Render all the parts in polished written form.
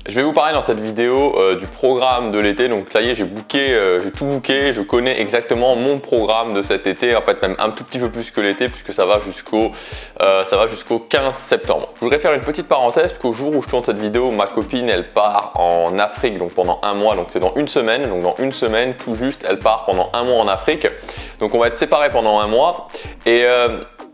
Je vais vous parler dans cette vidéo du programme de l'été. Donc ça y est, j'ai tout booké, je connais exactement mon programme de cet été, en fait même un tout petit peu plus que l'été puisque ça va jusqu'au 15 septembre. Je voudrais faire une petite parenthèse qu'au jour où je tourne cette vidéo, ma copine elle part en Afrique donc pendant un mois, donc c'est dans une semaine. Donc dans une semaine tout juste, elle part pendant un mois en Afrique. Donc on va être séparés pendant un mois et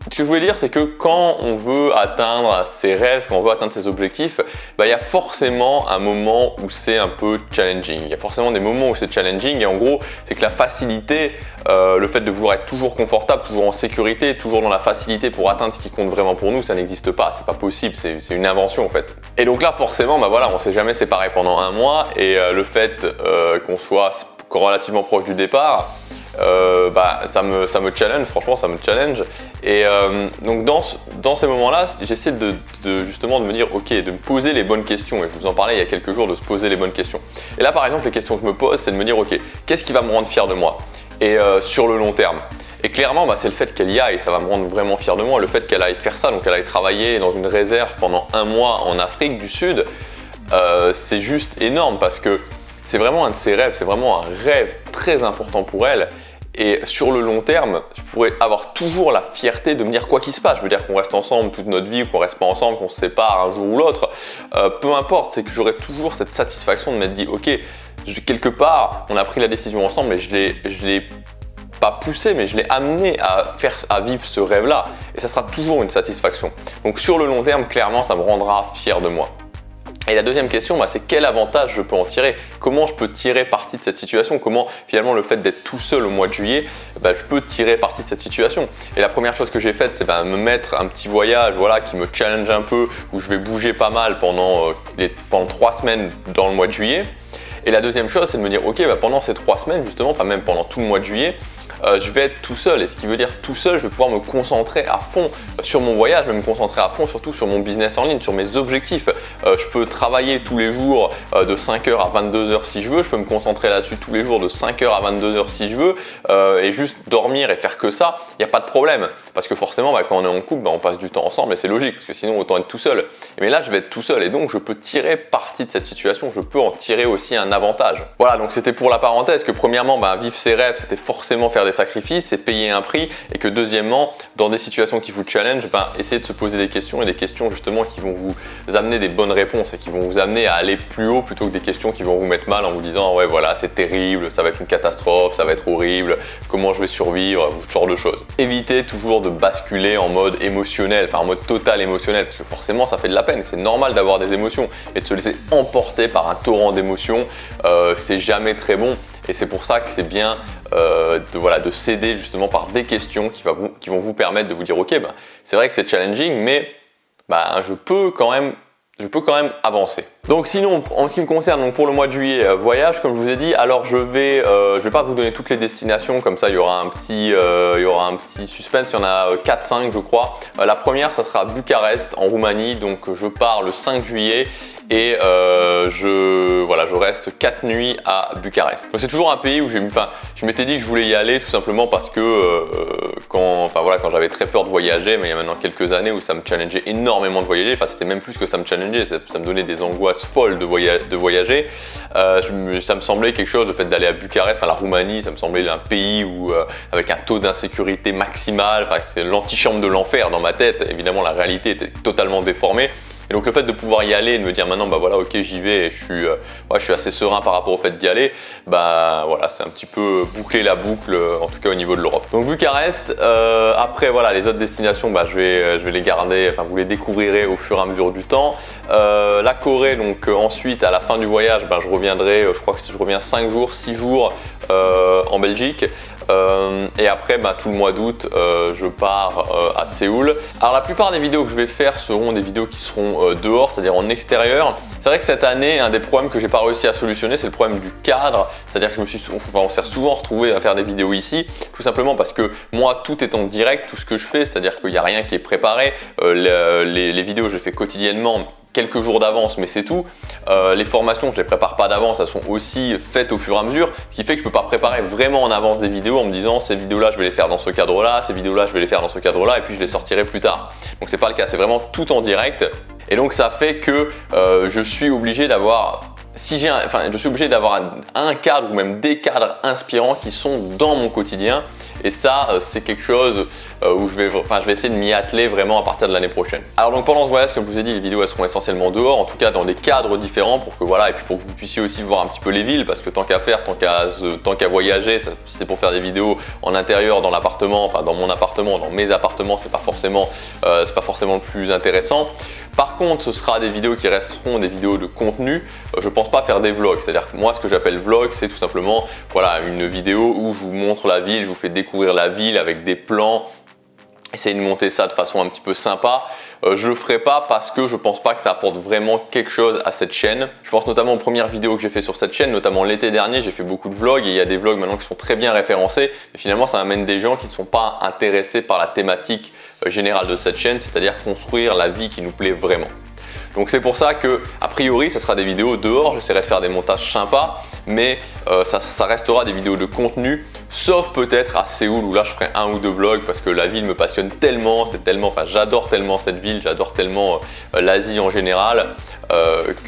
ce que je voulais dire, c'est que quand on veut atteindre ses rêves, quand on veut atteindre ses objectifs, il y a forcément un moment où c'est un peu challenging. Il y a forcément des moments où c'est challenging et en gros, c'est que la facilité, le fait de vouloir être toujours confortable, toujours en sécurité, toujours dans la facilité pour atteindre ce qui compte vraiment pour nous, ça n'existe pas. C'est pas possible, c'est une invention en fait. Et donc là, forcément, on s'est jamais séparés pendant un mois et le fait qu'on soit relativement proche du départ, ça me challenge, franchement ça me challenge et donc dans ces moments-là j'essaie justement de me dire ok, de me poser les bonnes questions et je vous en parlais il y a quelques jours de se poser les bonnes questions et là par exemple les questions que je me pose c'est de me dire ok, qu'est-ce qui va me rendre fier de moi et sur le long terme. Et clairement, c'est le fait qu'elle y aille, ça va me rendre vraiment fier de moi, le fait qu'elle aille faire ça, donc elle aille travailler dans une réserve pendant un mois en Afrique du Sud, c'est juste énorme parce que c'est vraiment un de ses rêves, c'est vraiment un rêve très important pour elle. Et sur le long terme, je pourrais avoir toujours la fierté de me dire quoi qu'il se passe. Je veux dire qu'on reste ensemble toute notre vie, qu'on reste pas ensemble, qu'on se sépare un jour ou l'autre. Peu importe, c'est que j'aurai toujours cette satisfaction de m'être dit ok, quelque part, on a pris la décision ensemble et je l'ai pas poussé, mais je l'ai amené à vivre ce rêve-là. Et ça sera toujours une satisfaction. Donc sur le long terme, clairement, ça me rendra fier de moi. Et la deuxième question, c'est quel avantage je peux en tirer? Comment je peux tirer parti de cette situation? Comment finalement le fait d'être tout seul au mois de juillet, je peux tirer parti de cette situation? Et la première chose que j'ai faite, c'est me mettre un petit voyage qui me challenge un peu, où je vais bouger pas mal pendant 3 semaines dans le mois de juillet. Et la deuxième chose, c'est de me dire ok, pendant ces 3 semaines justement, pas même pendant tout le mois de juillet, je vais être tout seul et ce qui veut dire tout seul, je vais pouvoir me concentrer à fond sur mon voyage, je vais me concentrer à fond surtout sur mon business en ligne, sur mes objectifs. Je peux travailler tous les jours de 5h à 22h si je veux, je peux me concentrer là-dessus tous les jours de 5h à 22h si je veux et juste dormir et faire que ça, il n'y a pas de problème parce que forcément quand on est en couple, on passe du temps ensemble et c'est logique parce que sinon autant être tout seul. Mais là je vais être tout seul et donc je peux tirer parti de cette situation, je peux en tirer aussi un avantage. Voilà, donc c'était pour la parenthèse que premièrement vivre ses rêves c'était forcément faire des sacrifices et payer un prix et que deuxièmement dans des situations qui vous challenge, essayez de se poser des questions et des questions justement qui vont vous amener des bonnes réponses et qui vont vous amener à aller plus haut plutôt que des questions qui vont vous mettre mal en vous disant ouais voilà c'est terrible, ça va être une catastrophe, ça va être horrible, comment je vais survivre, ce genre de choses. Évitez toujours de basculer en mode émotionnel, en mode total émotionnel parce que forcément ça fait de la peine, c'est normal d'avoir des émotions et de se laisser emporter par un torrent d'émotions, c'est jamais très bon. Et c'est pour ça que c'est bien de céder justement par des questions qui vont vous permettre de vous dire ok, c'est vrai que c'est challenging, mais je peux quand même avancer. Donc sinon, en ce qui me concerne, donc pour le mois de juillet, voyage, comme je vous ai dit, alors je vais pas vous donner toutes les destinations, comme ça il y aura un petit suspense, il y en a 4-5 je crois. La première, ça sera Bucarest en Roumanie, donc je pars le 5 juillet et je reste 4 nuits à Bucarest. C'est toujours un pays où je m'étais dit que je voulais y aller tout simplement parce que quand j'avais très peur de voyager, mais il y a maintenant quelques années où ça me challengeait énormément de voyager, c'était même plus que ça me challengeait, ça me donnait des angoisses folles de voyager. Ça me semblait quelque chose, le fait d'aller à Bucarest, la Roumanie, ça me semblait un pays où avec un taux d'insécurité maximal, c'est l'antichambre de l'enfer dans ma tête. Évidemment la réalité était totalement déformée. Et donc le fait de pouvoir y aller et de me dire maintenant ok j'y vais et je suis assez serein par rapport au fait d'y aller, c'est un petit peu boucler la boucle en tout cas au niveau de l'Europe. Donc Bucarest, après les autres destinations je vais les garder, vous les découvrirez au fur et à mesure du temps. La Corée, donc ensuite à la fin du voyage je reviendrai, je crois que je reviens 5 jours, 6 jours en Belgique. Et après tout le mois d'août je pars à Séoul. Alors la plupart des vidéos que je vais faire seront des vidéos qui seront dehors, c'est-à-dire en extérieur. C'est vrai que cette année, un des problèmes que j'ai pas réussi à solutionner, c'est le problème du cadre. C'est-à-dire que on s'est souvent retrouvé à faire des vidéos ici, tout simplement parce que moi, tout est en direct, tout ce que je fais, c'est-à-dire qu'il n'y a rien qui est préparé. Les vidéos, je les fais quotidiennement, quelques jours d'avance, mais c'est tout. Les formations, je les prépare pas d'avance, elles sont aussi faites au fur et à mesure, ce qui fait que je peux pas préparer vraiment en avance des vidéos en me disant ces vidéos-là, je vais les faire dans ce cadre-là, ces vidéos-là, je vais les faire dans ce cadre-là, et puis je les sortirai plus tard. Donc c'est pas le cas, c'est vraiment tout en direct. Et donc ça fait que je suis obligé d'avoir un cadre ou même des cadres inspirants qui sont dans mon quotidien. Et ça, c'est quelque chose où je vais essayer de m'y atteler vraiment à partir de l'année prochaine. Alors donc pendant ce voyage, comme je vous ai dit, les vidéos elles seront essentiellement dehors, en tout cas dans des cadres différents pour que voilà, et puis pour que vous puissiez aussi voir un petit peu les villes, parce que tant qu'à faire, tant qu'à voyager, si c'est pour faire des vidéos en intérieur, dans l'appartement, enfin dans mon appartement, dans mes appartements, c'est pas forcément le plus intéressant. Par contre, ce sera des vidéos qui resteront des vidéos de contenu. Je pense pas faire des vlogs, c'est-à-dire que moi, ce que j'appelle vlog, c'est tout simplement voilà, une vidéo où je vous montre la ville, je vous fais découvrir la ville avec des plans. Essayez de monter ça de façon un petit peu sympa. Je le ferai pas parce que je pense pas que ça apporte vraiment quelque chose à cette chaîne. Je pense notamment aux premières vidéos que j'ai fait sur cette chaîne, notamment l'été dernier, j'ai fait beaucoup de vlogs et il y a des vlogs maintenant qui sont très bien référencés. Mais finalement, ça amène des gens qui ne sont pas intéressés par la thématique générale de cette chaîne, c'est-à-dire construire la vie qui nous plaît vraiment. Donc c'est pour ça que, a priori, ce sera des vidéos dehors, j'essaierai de faire des montages sympas, mais ça restera des vidéos de contenu, sauf peut-être à Séoul où là je ferai 1 ou 2 vlogs parce que la ville me passionne tellement, j'adore tellement cette ville, j'adore tellement l'Asie en général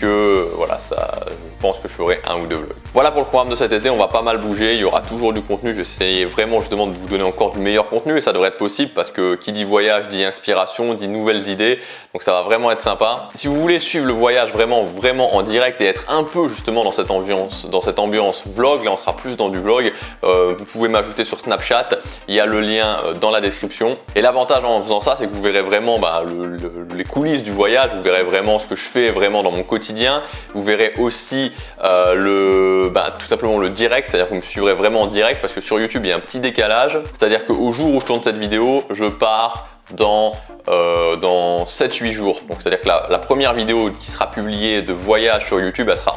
que voilà, je pense que je ferai 1 ou 2 vlogs. Voilà pour le programme de cet été, on va pas mal bouger, il y aura toujours du contenu, j'essaie vraiment justement de vous donner encore du meilleur contenu et ça devrait être possible parce que qui dit voyage dit inspiration, dit nouvelles idées, donc ça va vraiment être sympa. Si vous voulez suivre le voyage vraiment en direct et être un peu justement dans cette ambiance vlog, là on sera plus dans du vlog, vous pouvez m'ajouter sur Snapchat, il y a le lien dans la description. Et l'avantage en faisant ça, c'est que vous verrez vraiment les coulisses du voyage, vous verrez vraiment ce que je fais vraiment dans mon quotidien, vous verrez aussi tout simplement le direct, c'est-à-dire que vous me suivrez vraiment en direct parce que sur YouTube il y a un petit décalage, c'est-à-dire qu'au jour où je tourne cette vidéo, je pars dans 7-8 jours. Donc c'est à dire que la première vidéo qui sera publiée de voyage sur YouTube, elle sera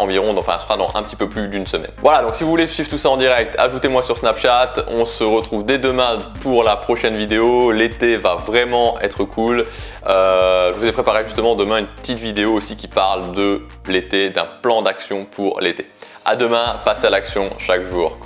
dans un petit peu plus d'une semaine. Voilà, donc si vous voulez suivre tout ça en direct, ajoutez-moi sur Snapchat. On se retrouve dès demain pour la prochaine vidéo. L'été va vraiment être cool. Je vous ai préparé justement demain une petite vidéo aussi qui parle de l'été, d'un plan d'action pour l'été. À demain, passez à l'action chaque jour.